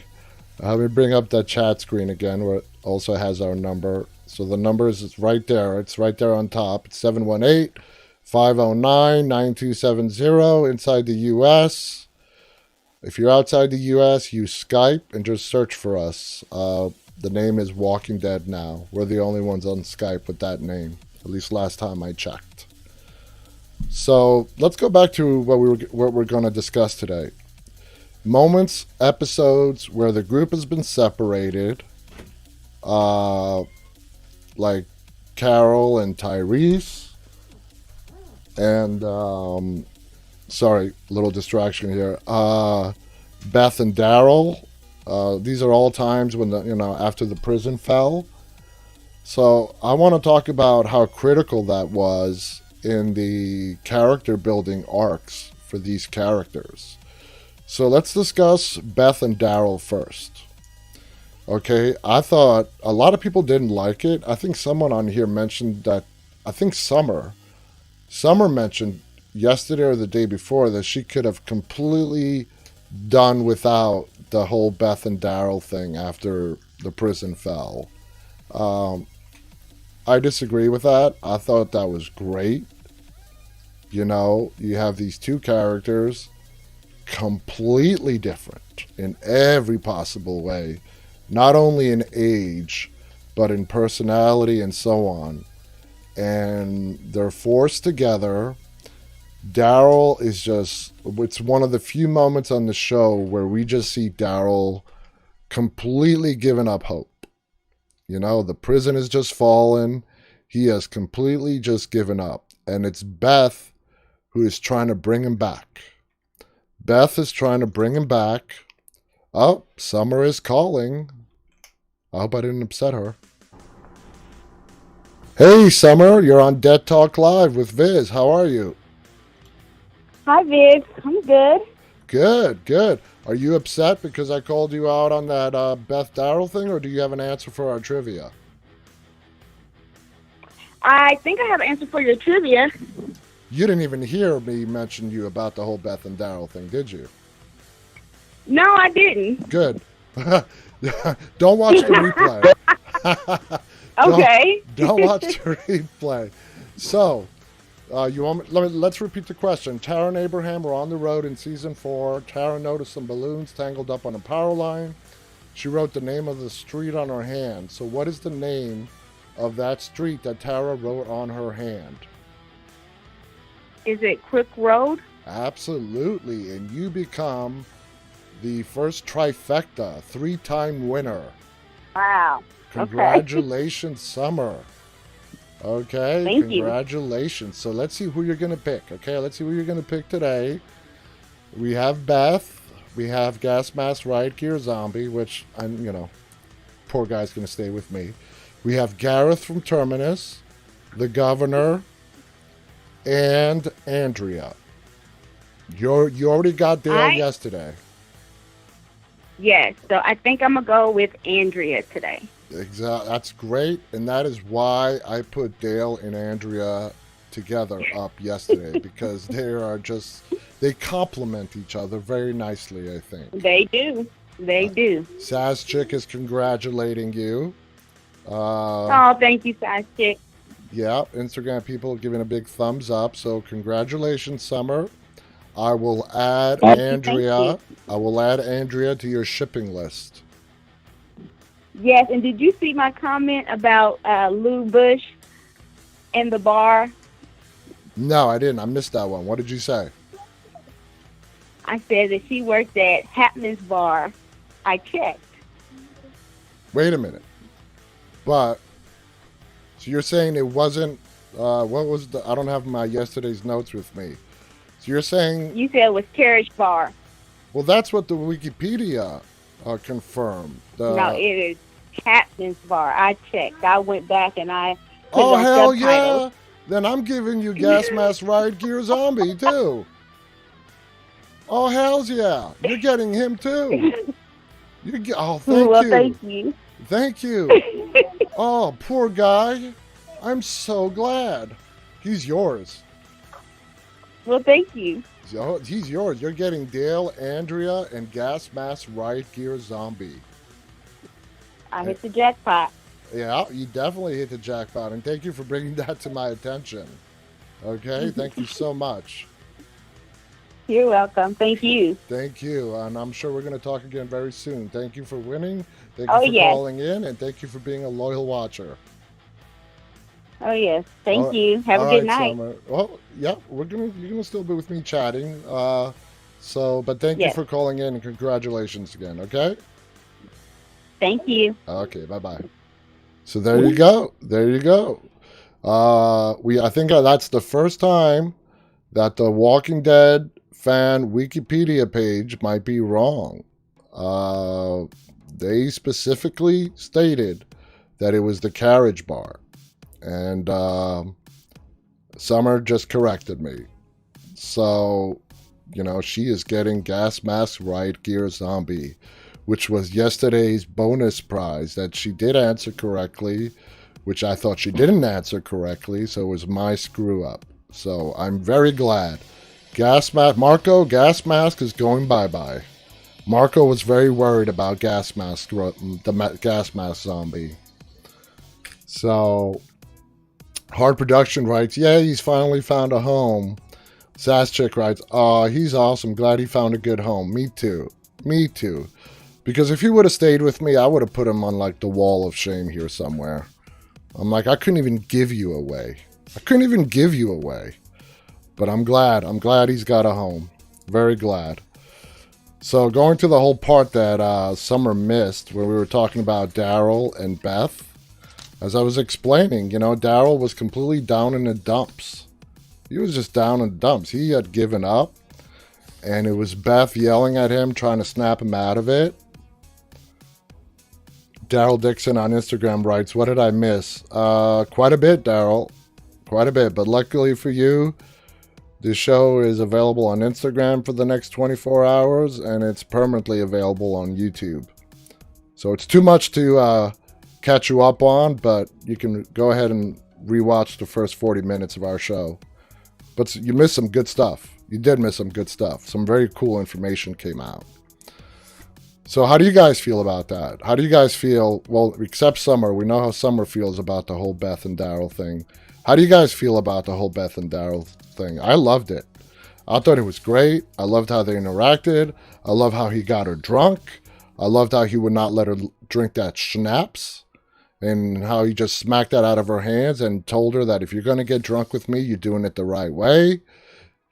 Let me bring up that chat screen again where it also has our number. So the number is right there. It's right there on top. It's 718-509-9270 inside the U.S. If you're outside the U.S., use Skype and just search for us. The name is Walking Dead Now. We're the only ones on Skype with that name, at least last time I checked. So let's go back to what we're going to discuss today. Moments, episodes where the group has been separated, like Carol and Tyreese, and sorry, little distraction here. Beth and Daryl. These are all times when after the prison fell. So I want to talk about how critical that was in the character building arcs for these characters. So let's discuss Beth and Daryl first. Okay, I thought a lot of people didn't like it. I think someone on here mentioned that, I think Summer mentioned yesterday or the day before that she could have completely done without the whole Beth and Daryl thing after the prison fell. I disagree with that. I thought that was great. You have these two characters completely different in every possible way, not only in age, but in personality and so on. And they're forced together. Daryl is it's one of the few moments on the show where we just see Daryl completely giving up hope. The prison has just fallen. He has completely just given up. And it's Beth who is trying to bring him back. Beth is trying to bring him back. Oh, Summer is calling. I hope I didn't upset her. Hey, Summer, you're on Dead Talk Live with Viz. How are you? Hi, Viz. I'm good. Good. Are you upset because I called you out on that Beth Daryl thing, or do you have an answer for our trivia? I think I have an answer for your trivia. You didn't even hear me mention you about the whole Beth and Daryl thing, did you? No, I didn't. Good. Don't watch the replay. Okay. Don't watch the replay. So, let's repeat the question. Tara and Abraham were on the road in season 4. Tara noticed some balloons tangled up on a power line. She wrote the name of the street on her hand. So what is the name of that street that Tara wrote on her hand? Is it Quick Road? Absolutely. And you become the first trifecta, 3-time winner. Wow. Congratulations, Summer. Okay, Thank you. Congratulations. So let's see who you're going to pick. Okay, let's see who you're going to pick today. We have Beth. We have Gas Mask Riot Gear Zombie, which poor guy's going to stay with me. We have Gareth from Terminus, the Governor, and Andrea. You already got Dale yesterday. Yes, so I think I'm going to go with Andrea today. Exactly. That's great, and that is why I put Dale and Andrea together up yesterday because they complement each other very nicely, I think. They do. They do. Saz Chick is congratulating you. Oh, thank you, Side Chick. Yeah, Instagram people giving a big thumbs up. So congratulations, Summer. I will add Andrea. I will add Andrea to your shipping list. Yes, and did you see my comment about Lou Bush and the bar? No, I didn't. I missed that one. What did you say? I said that she worked at Hapman's Bar. I checked. Wait a minute. But, so you're saying it wasn't, what was I don't have my yesterday's notes with me. So you're saying... You said it was Carriage Bar. Well, that's what the Wikipedia confirmed. No, it is Hapman's Bar. I checked. I went back and I put Oh, on hell subtitles. yeah! Then I'm giving you Gas Mask Riot Gear Zombie, too. Oh, hells yeah. You're getting him, too. Thank Well, you. thank you. Thank you. Oh, poor guy. I'm so glad. He's yours. Well, thank you. He's yours. You're getting Dale, Andrea, and Gas Mask Riot Gear Zombie. I hit the jackpot. Yeah, you definitely hit the jackpot, and thank you for bringing that to my attention. Okay, thank you so much. You're welcome. Thank you. Thank you, and I'm sure we're going to talk again very soon. Thank you for winning. Thank you for calling in, and thank you for being a loyal watcher. Oh yes, thank you. Have a good night. Summer. Well, yeah, you're gonna still be with me chatting. But thank you for calling in, and congratulations again. Okay. Thank you. Okay, bye-bye. So there you go. There you go. I think that's the first time that the Walking Dead fan Wikipedia page might be wrong. They specifically stated that it was the Carriage Bar. And Summer just corrected me. So, she is getting Gas Mask Riot Gear Zombie, which was yesterday's bonus prize that she did answer correctly, which I thought she didn't answer correctly, so it was my screw up. So I'm very glad. Marko, Gas Mask is going bye-bye. Marko was very worried about the Gas Mask Zombie. So, Hard Production writes, yeah, he's finally found a home. Sass Chick writes, he's awesome. Glad he found a good home. Me too. Because if he would have stayed with me, I would have put him on the wall of shame here somewhere. I'm like, I couldn't even give you away. But I'm glad. I'm glad he's got a home. Very glad. So going to the whole part that Summer missed, where we were talking about Daryl and Beth, as I was explaining, Daryl was completely down in the dumps. He was just down in the dumps. He had given up, and it was Beth yelling at him, trying to snap him out of it. Daryl Dixon on Instagram writes, what did I miss? Quite a bit, Daryl. Quite a bit. But luckily for you, the show is available on Instagram for the next 24 hours, and it's permanently available on YouTube. So it's too much to catch you up on, but you can go ahead and rewatch the first 40 minutes of our show. But you missed some good stuff. You did miss some good stuff. Some very cool information came out. So how do you guys feel about that? How do you guys feel? Well, except Summer. We know how Summer feels about the whole Beth and Daryl thing. How do you guys feel about the whole Beth and Daryl thing? I loved it. I thought it was great. I loved how they interacted. I love how he got her drunk. I loved how he would not let her drink that schnapps. And how he just smacked that out of her hands and told her that if you're going to get drunk with me, you're doing it the right way.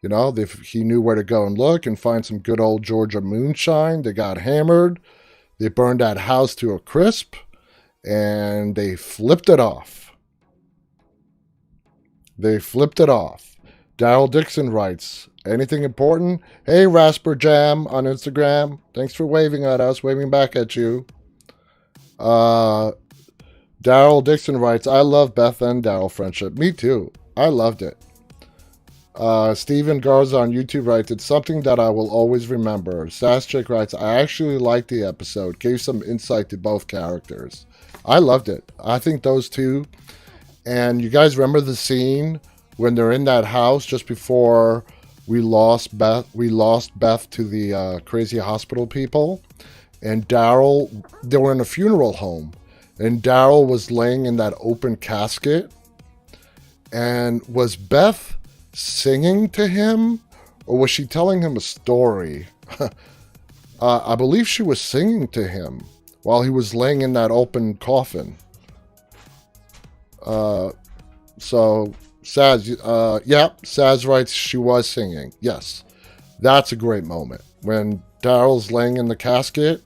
He knew where to go and look and find some good old Georgia moonshine. They got hammered. They burned that house to a crisp. And they flipped it off. Daryl Dixon writes, anything important? Hey, Rasper Jam on Instagram. Thanks for waving at us. Waving back at you. Daryl Dixon writes, I love Beth and Daryl friendship. Me too. I loved it. Steven Garza on YouTube writes, it's something that I will always remember. Sass Chick writes, I actually liked the episode. Gave some insight to both characters. I loved it. I think those two. And you guys remember the scene when they're in that house just before we lost Beth to the crazy hospital people. And Daryl, they were in a funeral home. And Daryl was laying in that open casket. And was Beth singing to him? Or was she telling him a story? I believe she was singing to him while he was laying in that open coffin. So Saz, Saz writes she was singing. Yes, that's a great moment when Daryl's laying in the casket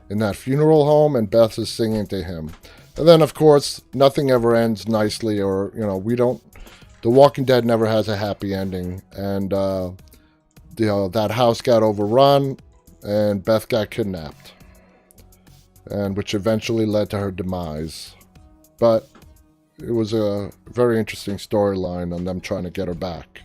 in that funeral home and Beth is singing to him. And then, of course, nothing ever ends nicely, or The Walking Dead never has a happy ending, and that house got overrun, and Beth got kidnapped, and which eventually led to her demise. But it was a very interesting storyline on them trying to get her back.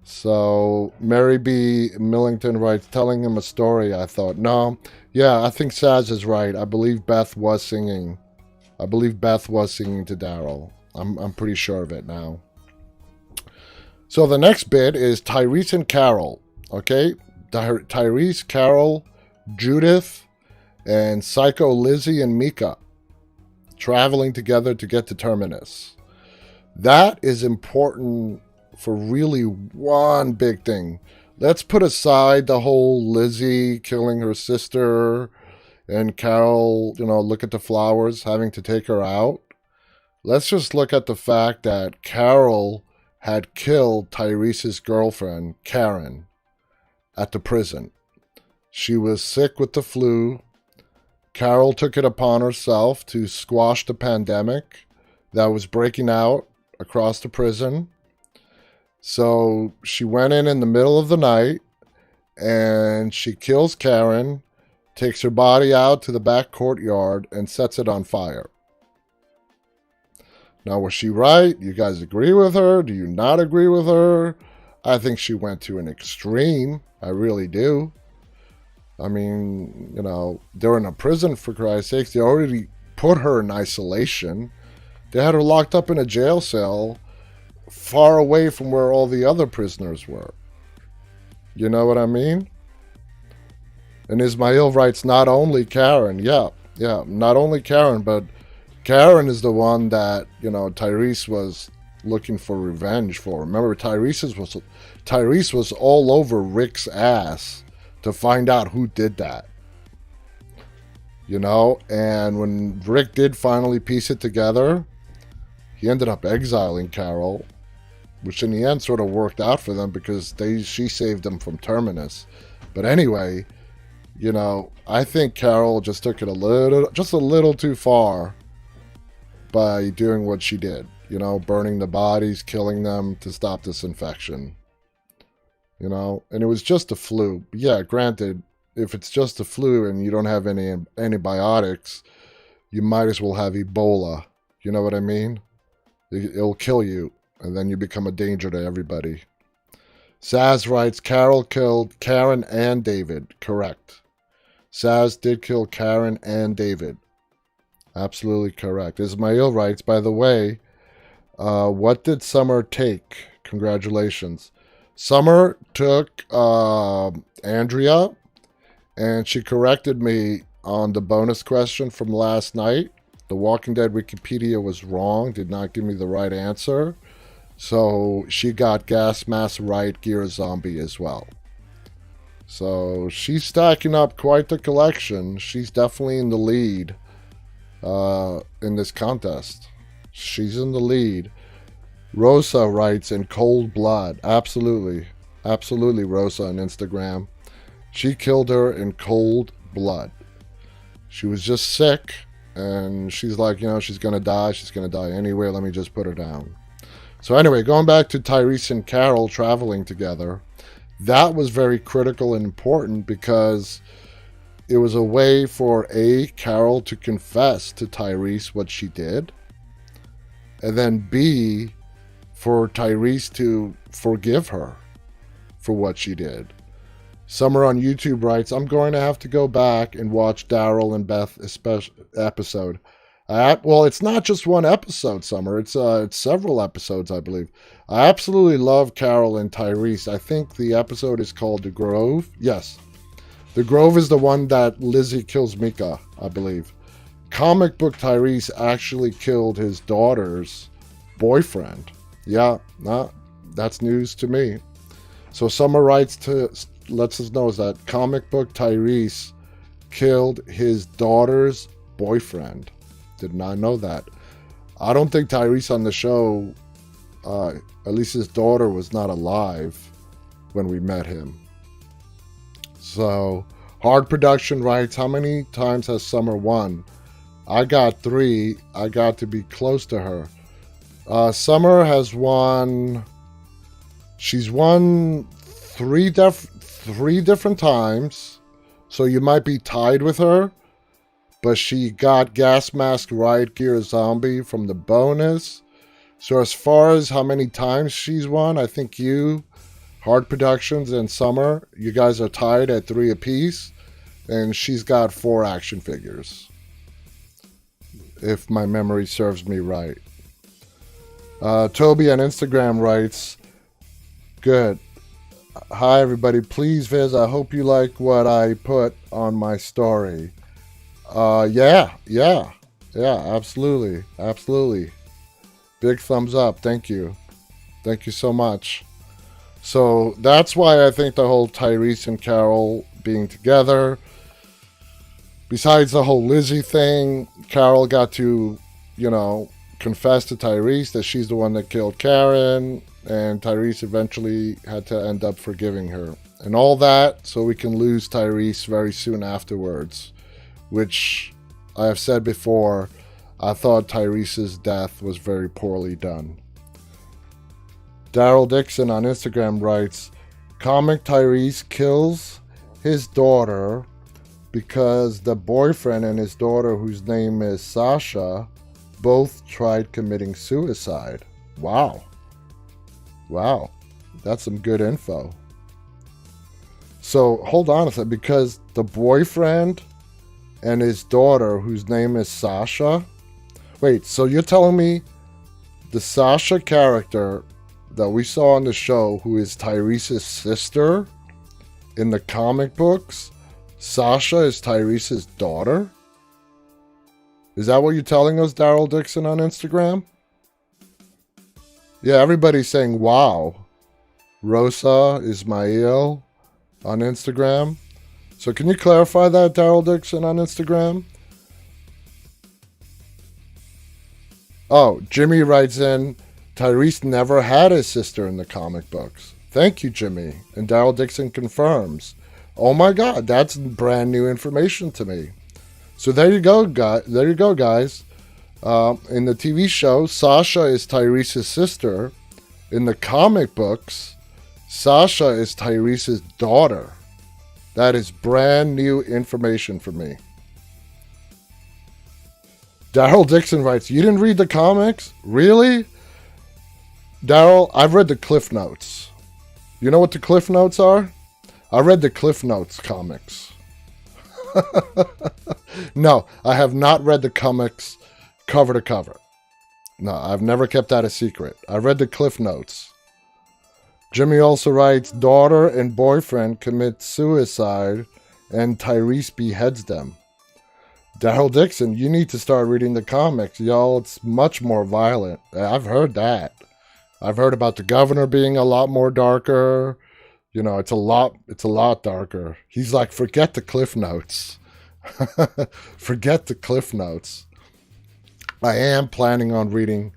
So Mary B. Millington writes, telling him a story. I thought, no, yeah, I think Saz is right. I believe Beth was singing. to Daryl. I'm pretty sure of it now. So the next bit is Tyreese and Carol. Okay, Tyreese, Carol, Judith, and Psycho Lizzie and Mika traveling together to get to Terminus. That is important for really one big thing. Let's put aside the whole Lizzie killing her sister and Carol, look at the flowers, having to take her out. Let's just look at the fact that Carol had killed Tyrese's girlfriend, Karen, at the prison. She was sick with the flu. Carol took it upon herself to squash the pandemic that was breaking out across the prison. So she went in the middle of the night and she kills Karen, takes her body out to the back courtyard and sets it on fire. Now, was she right? You guys agree with her? Do you not agree with her? I think she went to an extreme. I really do. I mean, they're in a prison, for Christ's sakes. They already put her in isolation. They had her locked up in a jail cell far away from where all the other prisoners were. You know what I mean? And Ismail writes, not only Karen. Yeah, not only Karen, but Karen is the one that, Tyreese was looking for revenge for. Remember, Tyreese was all over Rick's ass to find out who did that. And when Rick did finally piece it together, he ended up exiling Carol, which in the end sort of worked out for them because she saved them from Terminus. But anyway, I think Carol just took it a little too far by doing what she did. Burning the bodies, killing them to stop this infection. And it was just a flu. Yeah, granted, if it's just a flu and you don't have any antibiotics, you might as well have Ebola. You know what I mean? It'll kill you, and then you become a danger to everybody. Saz writes, Carol killed Karen and David. Correct. Saz did kill Karen and David. Absolutely correct. Ismail writes, by the way, what did Summer take? Congratulations. Summer took Andrea, and she corrected me on the bonus question from last night. The Walking Dead Wikipedia was wrong, did not give me the right answer. So she got Gas Mask right, Gear Zombie as well. So she's stacking up quite the collection. She's definitely in the lead in this contest. She's in the lead. Rosa writes, in cold blood. Absolutely, Rosa on Instagram. She killed her in cold blood. She was just sick, and she's like, she's going to die. She's going to die anyway. Let me just put her down. So anyway, going back to Tyreese and Carol traveling together, that was very critical and important because it was a way for Carol to confess to Tyreese what she did, and then B, for Tyreese to forgive her for what she did. Summer on YouTube writes, I'm going to have to go back and watch Daryl and Beth episode. Well, it's not just one episode, Summer. It's several episodes, I believe. I absolutely love Carol and Tyreese. I think the episode is called The Grove. Yes. The Grove is the one that Lizzie kills Mika, I believe. Comic book Tyreese actually killed his daughter's boyfriend. Yeah, that's news to me. So Summer writes lets us know that comic book Tyreese killed his daughter's boyfriend. Did not know that. I don't think Tyreese on the show, at least his daughter was not alive when we met him. So, Hard Production writes, how many times has Summer won? I got 3. I got to be close to her. Summer has won. She's won 3 different times. So you might be tied with her. But she got Gas Mask Riot Gear Zombie from the bonus. So as far as how many times she's won, I think you, Hard Productions, and Summer, you guys are tied at 3 apiece. And she's got 4 action figures, if my memory serves me right. Toby on Instagram writes, good. Hi, everybody. Please, Viz, I hope you like what I put on my story. Yeah, absolutely. Big thumbs up. Thank you so much. So that's why I think the whole Tyreese and Carol being together, besides the whole Lizzie thing, Carol got to, confess to Tyreese that she's the one that killed Karen, and Tyreese eventually had to end up forgiving her. And all that so we can lose Tyreese very soon afterwards, which I have said before, I thought Tyrese's death was very poorly done. Daryl Dixon on Instagram writes, comic Tyreese kills his daughter because the boyfriend and his daughter, whose name is Sasha, both tried committing suicide. Wow. That's some good info. So hold on a second, because the boyfriend and his daughter, whose name is Sasha. Wait, so you're telling me the Sasha character that we saw on the show, who is Tyrese's sister in the comic books, Sasha is Tyrese's daughter? Is that what you're telling us, Daryl Dixon on Instagram? Yeah, everybody's saying wow. Rosa Ismail on Instagram. So can you clarify that, Daryl Dixon on Instagram? Oh, Jimmy writes in, Tyreese never had a sister in the comic books. Thank you, Jimmy. And Daryl Dixon confirms. Oh my God, that's brand new information to me. So there you go, guys. In the TV show, Sasha is Tyrese's sister. In the comic books, Sasha is Tyrese's daughter. That is brand new information for me. Daryl Dixon writes, you didn't read the comics? Really? Daryl, I've read the Cliff Notes. You know what the Cliff Notes are? I read the Cliff Notes comics. No, I have not read the comics cover to cover. No, I've never kept that a secret. I read the Cliff Notes. Jimmy also writes, daughter and boyfriend commit suicide and Tyreese beheads them. Daryl Dixon, you need to start reading the comics, y'all. It's much more violent. I've heard that. I've heard about the governor being a lot more darker. It's a lot darker. He's like, forget the Cliff Notes. Forget the Cliff Notes. I am planning on reading.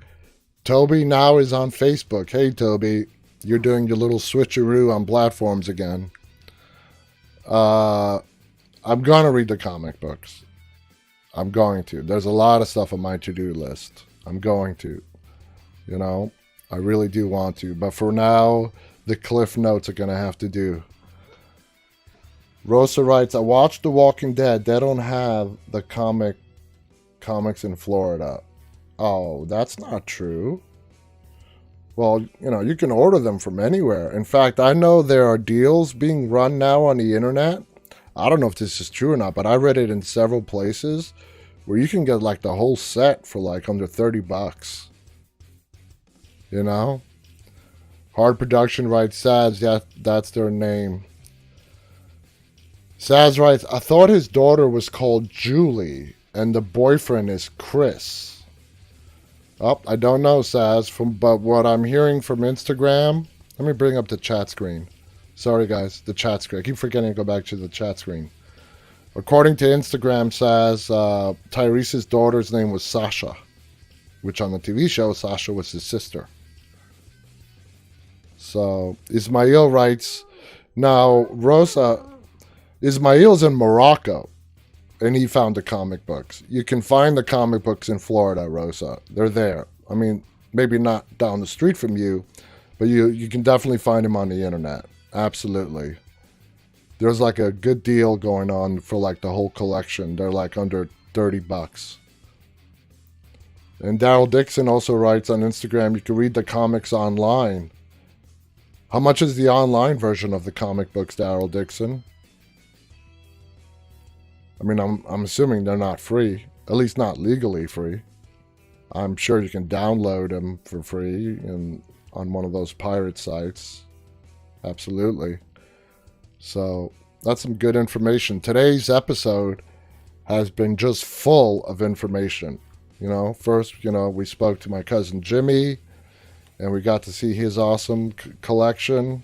Toby now is on Facebook. Hey, Toby, you're doing your little switcheroo on platforms again. I'm going to read the comic books. I'm going to. There's a lot of stuff on my to-do list. I'm going to. I really do want to. But for now, the Cliff Notes are going to have to do. Rosa writes, I watched The Walking Dead. They don't have the comics in Florida. Oh, that's not true. Well, you can order them from anywhere. In fact, I know there are deals being run now on the internet. I don't know if this is true or not, but I read it in several places where you can get like the whole set for like under $30. You know? Hard Production writes, Saz, yeah, that's their name. Saz writes, I thought his daughter was called Julie and the boyfriend is Chris. Oh, I don't know, Saz, but what I'm hearing from Instagram, let me bring up the chat screen. Sorry, guys, the chat screen. I keep forgetting to go back to the chat screen. According to Instagram, Saz, Tyrese's daughter's name was Sasha, which on the TV show, Sasha was his sister. So, Ismail writes, now, Rosa, Ismail's in Morocco, and he found the comic books. You can find the comic books in Florida, Rosa. They're there. I mean, maybe not down the street from you, but you can definitely find them on the internet. Absolutely. There's like a good deal going on for like the whole collection. They're like under $30. And Daryl Dixon also writes on Instagram, you can read the comics online. How much is the online version of the comic books, Daryl Dixon? I mean, I'm assuming they're not free, at least not legally free. I'm sure you can download them for free and on one of those pirate sites. Absolutely. So that's some good information. Today's episode has been just full of information. You know, first, we spoke to my cousin Jimmy, and we got to see his awesome collection.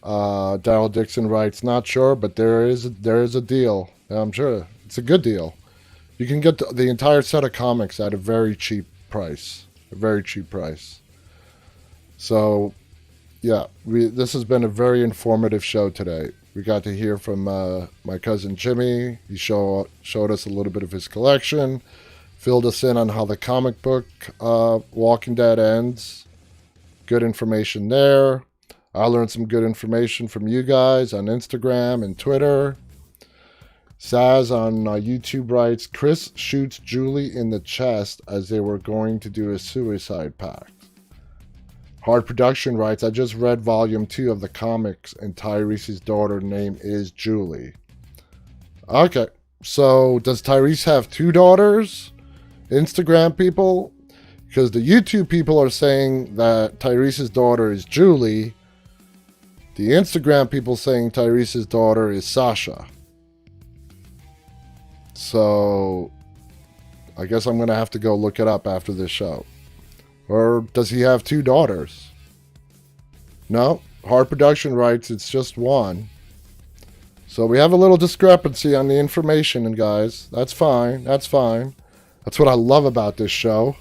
Daryl Dixon writes, not sure, but there is a deal. I'm sure it's a good deal. You can get the entire set of comics at a very cheap price. A very cheap price. So, yeah, this has been a very informative show today. We got to hear from my cousin Jimmy. He showed us a little bit of his collection, filled us in on how the comic book Walking Dead ends. Good information there. I learned some good information from you guys on Instagram and Twitter. Saz on YouTube writes, Chris shoots Julie in the chest as they were going to do a suicide pact. Hard Production writes, I just read volume 2 of the comics and Tyrese's daughter name is Julie. Okay, so does Tyrese have 2 daughters? Instagram people? Because the YouTube people are saying that Tyrese's daughter is Julie. The Instagram people saying Tyrese's daughter is Sasha. So, I guess I'm going to have to go look it up after this show. Or does he have 2 daughters? No, Hard Production writes it's just 1. So we have a little discrepancy on the information, and guys, that's fine. That's fine. That's what I love about this show.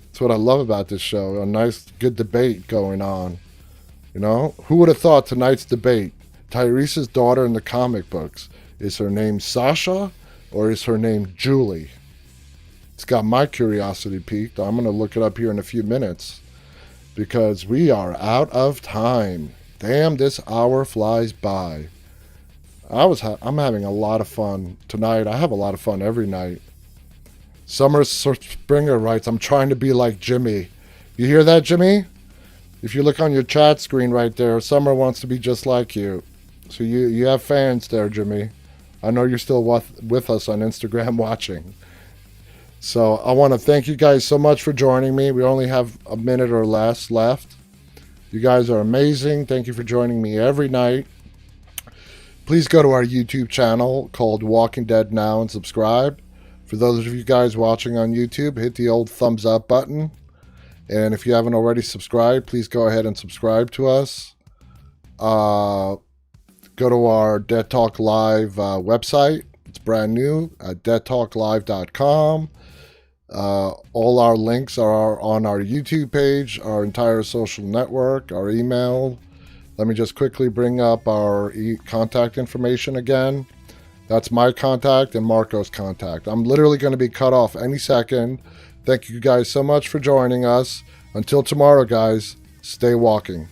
That's what I love about this show. A nice, good debate going on. Who would have thought tonight's debate, Tyrese's daughter in the comic books, is her name Sasha or is her name Julie? It's got my curiosity piqued. I'm going to look it up here in a few minutes because we are out of time. Damn, this hour flies by. I'm having a lot of fun tonight. I have a lot of fun every night. Summer Springer writes, I'm trying to be like Jimmy. You hear that, Jimmy? If you look on your chat screen right there, Summer wants to be just like you. So you have fans there, Jimmy. I know you're still with us on Instagram watching. So I want to thank you guys so much for joining me. We only have a minute or less left. You guys are amazing. Thank you for joining me every night. Please go to our YouTube channel called Walking Dead Now and subscribe. For those of you guys watching on YouTube, hit the old thumbs up button. And if you haven't already subscribed, please go ahead and subscribe to us. Go to our Dead Talk Live website. It's brand new at deadtalklive.com. All our links are on our YouTube page, our entire social network, our email. Let me just quickly bring up our contact information again. That's my contact and Marko's contact. I'm literally going to be cut off any second. Thank you guys so much for joining us. Until tomorrow, guys, stay walking.